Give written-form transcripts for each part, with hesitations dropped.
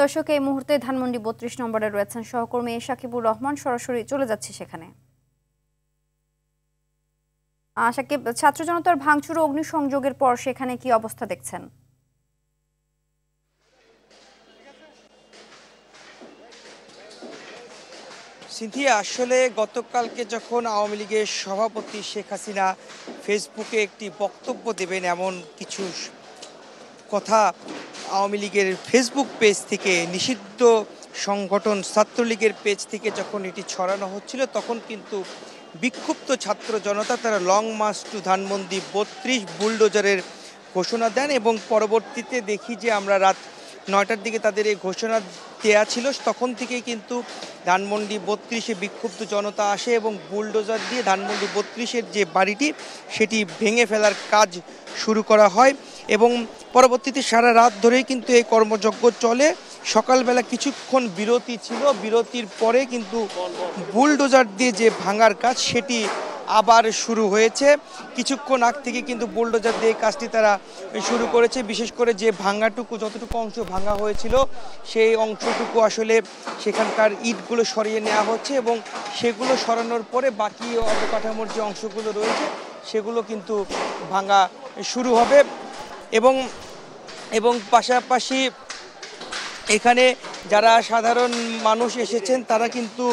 দর্শক, এই মুহূর্তে ধানমন্ডি ৩২ নম্বরে রয়েছেন সহকর্মী সাকিবুর রহমান। সরাসরি চলে যাচ্ছে সেখানে। সাকিব, ছাত্র জনতার ভাঙচুর ও অগ্নিসংযোগের পর সেখানে কি অবস্থা দেখছেন? সিনথিয়া, আসলে গতকালকে যখন আওয়ামী লীগের সভাপতি শেখ হাসিনা ফেসবুকে একটি বক্তব্য দেবেন এমন কিছু কথা আওয়ামী লীগের ফেসবুক পেজ থেকে, নিষিদ্ধ সংগঠন ছাত্রলীগের পেজ থেকে যখন এটি ছড়ানো হচ্ছিল, তখন কিন্তু বিক্ষুব্ধ ছাত্র জনতা তারা লং মার্চ টু ধানমন্ডি ৩২ বুলডোজারের ঘোষণা দেন এবং পরবর্তীতে দেখি যে আমরা রাত ৯টার দিকে তাদের এই ঘোষণা দেওয়া ছিল। তখন থেকেই কিন্তু ধানমন্ডি ৩২-এ বিক্ষুব্ধ জনতা আসে এবং বুলডোজার দিয়ে ধানমন্ডি ৩২-এর যে বাড়িটি সেটি ভেঙে ফেলার কাজ শুরু করা হয় এবং পরবর্তীতে সারা রাত ধরেই কিন্তু এই কর্মযজ্ঞ চলে। সকালবেলা কিছুক্ষণ বিরতি ছিল, বিরতির পরে কিন্তু বুলডোজার দিয়ে যে ভাঙার কাজ সেটি আবার শুরু হয়েছে। কিছুক্ষণ আগ থেকে কিন্তু বুলডোজার দিয়ে কাজটি তারা শুরু করেছে। বিশেষ করে যে ভাঙাটুকু, যতটুকু অংশ ভাঙা হয়েছিল সেই অংশটুকু আসলে সেখানকার ইটগুলো সরিয়ে নেওয়া হচ্ছে এবং সেগুলো সরানোর পরে বাকি অবকাঠামোর যে অংশগুলো রয়েছে সেগুলো কিন্তু ভাঙা শুরু হবে এবং পাশাপাশি এখানে যারা সাধারণ মানুষ এসেছেন তারা কিন্তু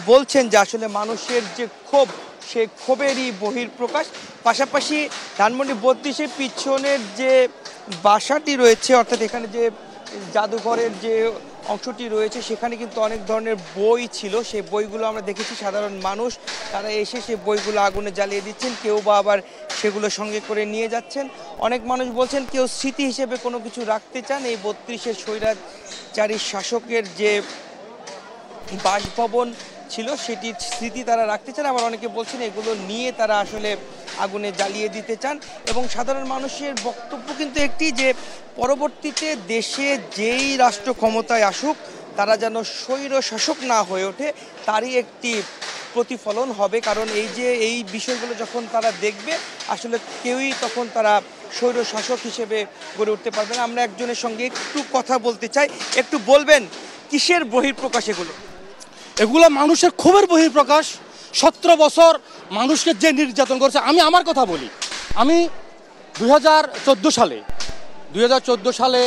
বলছেন যে আসলে মানুষের যে ক্ষোভ, সে ক্ষোভেরই বহিঃপ্রকাশ। পাশাপাশি ধানমন্ডি ৩২-এর পিছনের যে বাসাটি রয়েছে, অর্থাৎ এখানে যে জাদুঘরের যে অংশটি রয়েছে সেখানে কিন্তু অনেক ধরনের বই ছিল। সেই বইগুলো আমরা দেখেছি সাধারণ মানুষ তারা এসে সেই বইগুলো আগুনে জ্বালিয়ে দিচ্ছেন, কেউ বা আবার সেগুলো সঙ্গে করে নিয়ে যাচ্ছেন। অনেক মানুষ বলছেন কেউ স্মৃতি হিসেবে কোনো কিছু রাখতে চান, এই ৩২-এর স্বৈরাচারী শাসকের যে বাসভবন ছিল সেটির স্মৃতি তারা রাখতে চান। আবার অনেকে বলছেন এগুলো নিয়ে তারা আসলে আগুনে জ্বালিয়ে দিতে চান। এবং সাধারণ মানুষের বক্তব্য কিন্তু একটি, যে পরবর্তীতে দেশে যেই রাষ্ট্র ক্ষমতায় আসুক তারা যেন স্বৈর শাসক না হয়ে ওঠে, তারই একটি প্রতিফলন হবে। কারণ এই বিষয়গুলো যখন তারা দেখবে আসলে কেউই তখন তারা স্বৈর শাসক হিসেবে গড়ে উঠতে পারবে না। আমরা একজনের সঙ্গে একটু কথা বলতে চাই। একটু বলবেন কিসের বহিঃপ্রকাশ এগুলো? এগুলো মানুষের ক্ষোভের বহিঃপ্রকাশ। 17 বছর মানুষকে যে নির্যাতন করেছে। আমি আমার কথা বলি, আমি 2014 সালে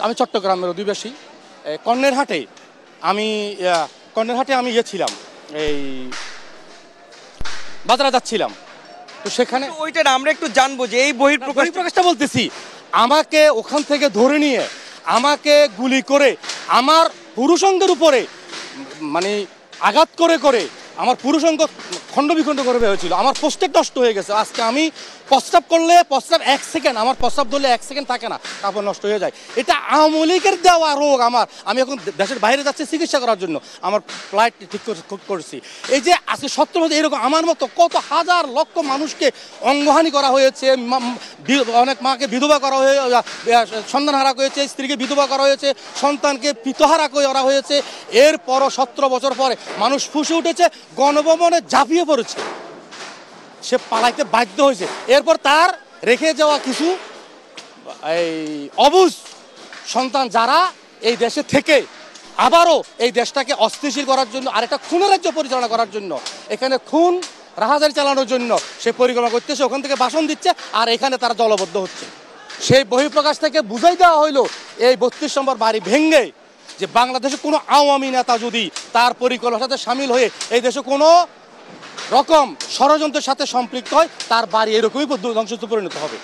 আমি চট্টগ্রামের অধিবাসী। কর্ণেরহাটে আমি ছিলাম, এই বাজারে যাচ্ছিলাম। তো সেখানে ওইটা আমরা একটু জানবো যে এই বহিঃপ্রকাশটা বলতেছি। আমাকে ওখান থেকে ধরে নিয়ে আমাকে গুলি করে আমার পুরুষাঙ্গের উপরে মানে আঘাত করে আমার পুরুষাঙ্গ খণ্ডবিখণ্ড করে হয়েছিল। আমার প্রস্টেট নষ্ট হয়ে গেছে। আজকে আমি প্রস্রাব করলে 1 সেকেন্ড, আমার প্রস্রাব ধরলে 1 সেকেন্ড থাকে না, তারপর নষ্ট হয়ে যায়। এটা আওয়ামী লীগের দেওয়া রোগ আমার। আমি এখন দেশের বাইরে যাচ্ছি চিকিৎসা করার জন্য, আমার ফ্লাইট ঠিক করছি। এই যে আজকে 17 বছর এরকম আমার মতো কত হাজার লক্ষ মানুষকে অঙ্গহানি করা হয়েছে, অনেক মাকে বিধবা করা হয়ে সন্তানহারা হয়েছে, স্ত্রীকে বিধবা করা হয়েছে, সন্তানকে পিতহারা করা হয়েছে। এরপরও 17 বছর পরে মানুষ ফুঁসে উঠেছে, গণভবনে ঝাঁপিয়ে পড়েছে, সে পালাইতে বাধ্য হয়েছে। এরপর তার রেখে যাওয়া কিছু এই অবুঝ সন্তান যারা এই দেশে থেকে আবারও এই দেশটাকে অস্থিতিশীল করার জন্য, আরেকটা খুনের রাজ্য পরিচালনা করার জন্য, এখানে খুন রাহাজারি চালানোর জন্য সে পরিকল্পনা করতেছে, ওখান থেকে ভাষণ দিচ্ছে, আর এখানে তারা দলবদ্ধ হচ্ছে। সেই বহিঃপ্রকাশ থেকে বুঝাই দেওয়া হইলো এই ৩২ নম্বর বাড়ি ভেঙে যে বাংলাদেশে কোনো আওয়ামী নেতা যদি তার পরিকল্পনার সাথে সামিল হয়ে এই দেশে কোনো রকম ষড়যন্ত্রের সাথে সম্পৃক্ত হয়, তার বাড়ি এরকমই ধ্বংসস্তূপে পরিণত হবে।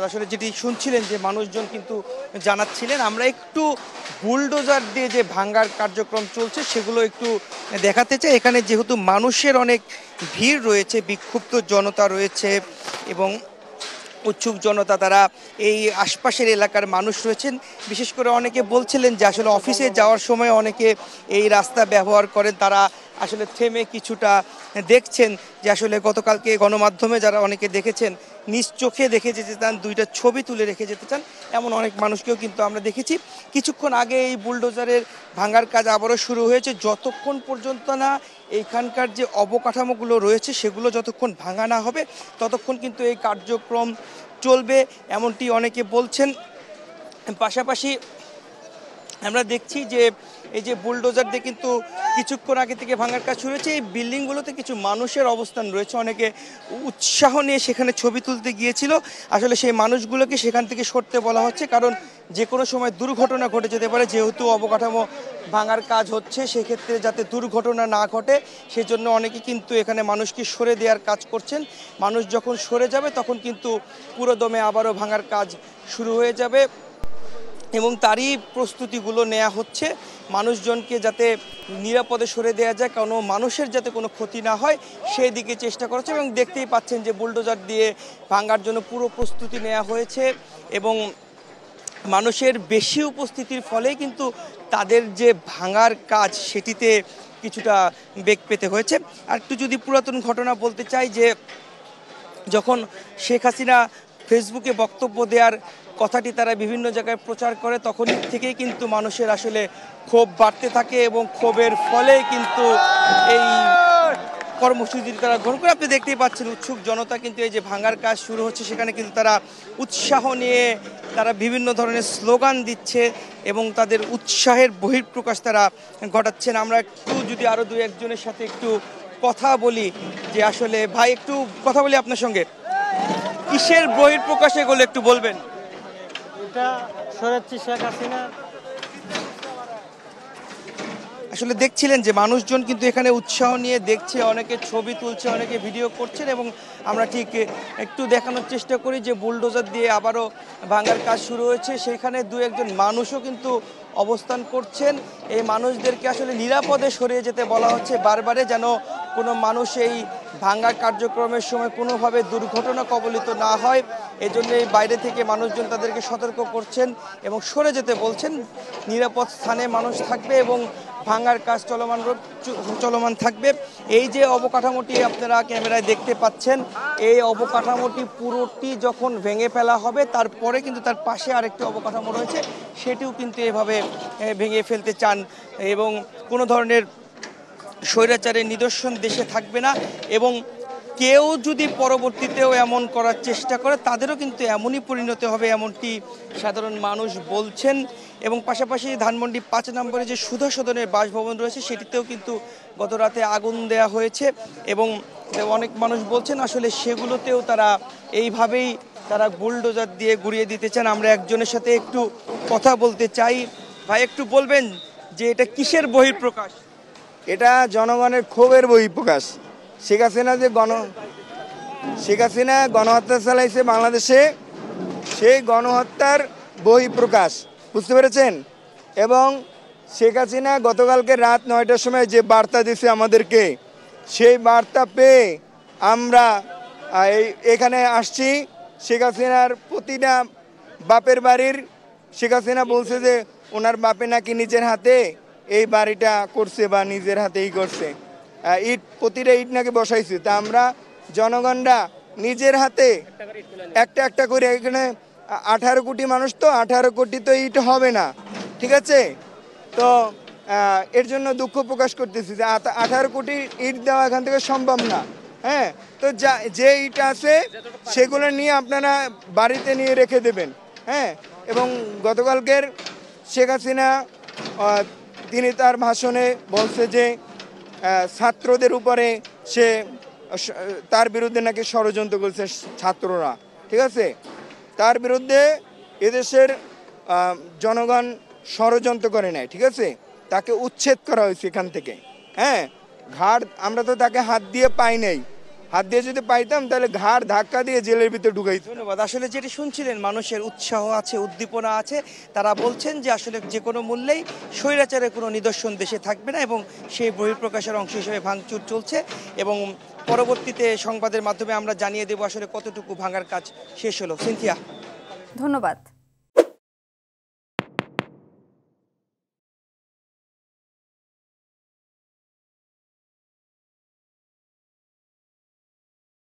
আসলে যেটি শুনছিলেন যে মানুষজন কিন্তু জানাচ্ছিলেন। আমরা একটু বুলডোজার দিয়ে যে ভাঙ্গার কার্যক্রম চলছে সেগুলো একটু দেখাতে চাই। এখানে যেহেতু মানুষের অনেক ভিড় রয়েছে, বিক্ষুব্ধ জনতা রয়েছে এবং উৎসুক জনতা, তারা এই আশপাশের এলাকার মানুষ রয়েছেন। বিশেষ করে অনেকে বলছিলেন যে আসলে অফিসে যাওয়ার সময় অনেকে এই রাস্তা ব্যবহার করেন, তারা আসলে থেমে কিছুটা দেখছেন যে আসলে গতকালকে গণমাধ্যমে যারা অনেকে দেখেছেন নিজ চোখে দেখে যেতে চান, 2টা ছবি তুলে রেখে যেতে চান, এমন অনেক মানুষকেও কিন্তু আমরা দেখেছি। কিছুক্ষণ আগে এই বুলডোজারের ভাঙার কাজ আবারও শুরু হয়েছে। যতক্ষণ পর্যন্ত না এইখানকার যে অবকাঠামোগুলো রয়েছে সেগুলো যতক্ষণ ভাঙা না হবে ততক্ষণ কিন্তু এই কার্যক্রম চলবে, এমনটি অনেকে বলছেন। পাশাপাশি আমরা দেখছি যে এই যে বুলডোজার দিয়ে কিন্তু কিছুক্ষণ আগে থেকে ভাঙার কাজ শুরু হয়েছে। এই বিল্ডিংগুলোতে কিছু মানুষের অবস্থান রয়েছে, অনেকে উৎসাহ নিয়ে সেখানে ছবি তুলতে গিয়েছিল। আসলে সেই মানুষগুলোকে সেখান থেকে সরতে বলা হচ্ছে, কারণ যে কোনো সময় দুর্ঘটনা ঘটে যেতে পারে। যেহেতু অবকাঠামো ভাঙার কাজ হচ্ছে, সেক্ষেত্রে যাতে দুর্ঘটনা না ঘটে সেজন্য অনেকে কিন্তু এখানে মানুষকে সরে দেওয়ার কাজ করছেন। মানুষ যখন সরে যাবে তখন কিন্তু পুরোদমে আবারও ভাঙার কাজ শুরু হয়ে যাবে এবং তারই প্রস্তুতিগুলো নেওয়া হচ্ছে মানুষজনকে যাতে নিরাপদে সরে দেওয়া যায়, কোনো মানুষের যাতে কোনো ক্ষতি না হয় সেই দিকে চেষ্টা করছে। এবং দেখতেই পাচ্ছেন যে বুলডোজার দিয়ে ভাঙার জন্য পুরো প্রস্তুতি নেওয়া হয়েছে এবং মানুষের বেশি উপস্থিতির ফলেই কিন্তু তাদের যে ভাঙার কাজ সেটিতে কিছুটা বেগ পেতে হয়েছে। আর একটু যদি পুরাতন ঘটনা বলতে চাই, যে যখন শেখ হাসিনা ফেসবুকে বক্তব্য দেওয়ার কথাটি তারা বিভিন্ন জায়গায় প্রচার করে, তখন থেকেই কিন্তু মানুষের আসলে ক্ষোভ বাড়তে থাকে এবং ক্ষোভের ফলে কিন্তু এই কর্মসূচি তারা গ্রহণ করে। আপনি দেখতেই পাচ্ছেন উৎসুক জনতা কিন্তু এই যে ভাঙার কাজ শুরু হচ্ছে সেখানে কিন্তু তারা উৎসাহ নিয়ে তারা বিভিন্ন ধরনের স্লোগান দিচ্ছে এবং তাদের উৎসাহের বহিঃপ্রকাশ তারা ঘটাচ্ছেন। আমরা একটু যদি আরও দু একজনের সাথে একটু কথা বলি, যে আসলে ভাই একটু কথা বলি আপনার সঙ্গে, কিসের বহিঃপ্রকাশ এগুলো একটু বলবেন? এটা সরাচ্ছি শেখ হাসিনা। আসলে দেখছিলেন যে মানুষজন কিন্তু এখানে উৎসাহ নিয়ে দেখছে, অনেকে ছবি তুলছে, অনেকে ভিডিও করছেন এবং আমরা ঠিক একটু দেখানোর চেষ্টা করি যে বুলডোজার দিয়ে আবারও ভাঙার কাজ শুরু হয়েছে। সেখানে দু একজন মানুষও কিন্তু অবস্থান করছেন। এই মানুষদেরকে আসলে নিরাপদে সরিয়ে যেতে বলা হচ্ছে বারবারে, যেন কোনো মানুষ এই ভাঙা কার্যক্রমের সময় কোনোভাবে দুর্ঘটনা কবলিত না হয়। এজন্য এই বাইরে থেকে মানুষজন তাদেরকে সতর্ক করছেন এবং সরে যেতে বলছেন। নিরাপদ স্থানে মানুষ থাকবে এবং ভাঙার কাজ চলমান থাকবে। এই যে অবকাঠামোটি আপনারা ক্যামেরায় দেখতে পাচ্ছেন, এই অবকাঠামোটি পুরোটি যখন ভেঙে ফেলা হবে তারপরে কিন্তু তার পাশে আরেকটি অবকাঠামো রয়েছে, সেটিও কিন্তু এভাবে ভেঙে ফেলতে চান এবং কোনো ধরনের স্বৈরাচারের নিদর্শন দেশে থাকবে না। এবং কেউ যদি পরবর্তীতেও এমন করার চেষ্টা করে তাদেরও কিন্তু এমনই পরিণত হবে, এমনটি সাধারণ মানুষ বলছেন। এবং পাশাপাশি ধানমন্ডি 5 নম্বরে যে সুধা সদনের বাসভবন রয়েছে সেটিতেও কিন্তু গত রাতে আগুন দেওয়া হয়েছে এবং অনেক মানুষ বলছেন আসলে সেগুলোতেও তারা এইভাবেই তারা বুলডোজার দিয়ে গুড়িয়ে দিতে চান। আমরা একজনের সাথে একটু কথা বলতে চাই। ভাই একটু বলবেন যে এটা কিসের বহিঃপ্রকাশ? এটা জনগণের ক্ষোভের বহিঃপ্রকাশ। শেখ হাসিনা গণহত্যা চালাইছে বাংলাদেশে, সেই গণহত্যার বহিঃপ্রকাশ, বুঝতে পেরেছেন? এবং শেখ হাসিনা গতকালকে রাত 9টার সময় যে বার্তা দিছে আমাদেরকে, সেই বার্তা পেয়ে আমরা এখানে আসছি। শেখ হাসিনার প্রতিটা বাপের বাড়ির, শেখ হাসিনা বলছে যে ওনার বাপে নাকি নিজের হাতে এই বাড়িটা করছে বা নিজের হাতেই করছে, প্রতিটা ইট নাকি বসাইছে। তা আমরা জনগণরা নিজের হাতে একটা একটা করে, এখানে 18 কোটি মানুষ, তো 18 কোটি তো ইট হবে না, ঠিক আছে? তো এর জন্য দুঃখ প্রকাশ করতেছি যে 18 কোটি ইট দেওয়া এখান থেকে সম্ভব না। হ্যাঁ, তো যে ইট আছে সেগুলো নিয়ে আপনারা বাড়িতে নিয়ে রেখে দেবেন। হ্যাঁ, এবং গতকালকের শেখ হাসিনা তিনি তার ভাষণে বলছে যে ছাত্রদের উপরে সে তার বিরুদ্ধে নাকি ষড়যন্ত্র করছে ছাত্ররা, ঠিক আছে? তার বিরুদ্ধে এদেশের জনগণ ষড়যন্ত্র করে নেয়, ঠিক আছে? তাকে উচ্ছেদ করা হয়েছে এখান থেকে। হ্যাঁ, আমরা তো তাকে হাত দিয়ে পাই নাই, হাত দিয়ে যদি পাইতাম তাহলে ঘাড় ধাক্কা দিয়ে জেলের ভিতরে ঢুকাই। ধন্যবাদ। আসলে যেটি শুনছিলেন, মানুষের উৎসাহ আছে, উদ্দীপনা আছে। তারা বলছেন যে আসলে যে কোনো মূল্যেই স্বৈরাচারের কোনো নিদর্শন দেশে থাকবে না এবং সেই বহিঃপ্রকাশের অংশ হিসেবে ভাঙচুর চলছে এবং পরবর্তীতে সংবাদের মাধ্যমে আমরা জানিয়ে দেব আসলে কতটুকু ভাঙার কাজ শেষ হলো। সিনথিয়া, ধন্যবাদ।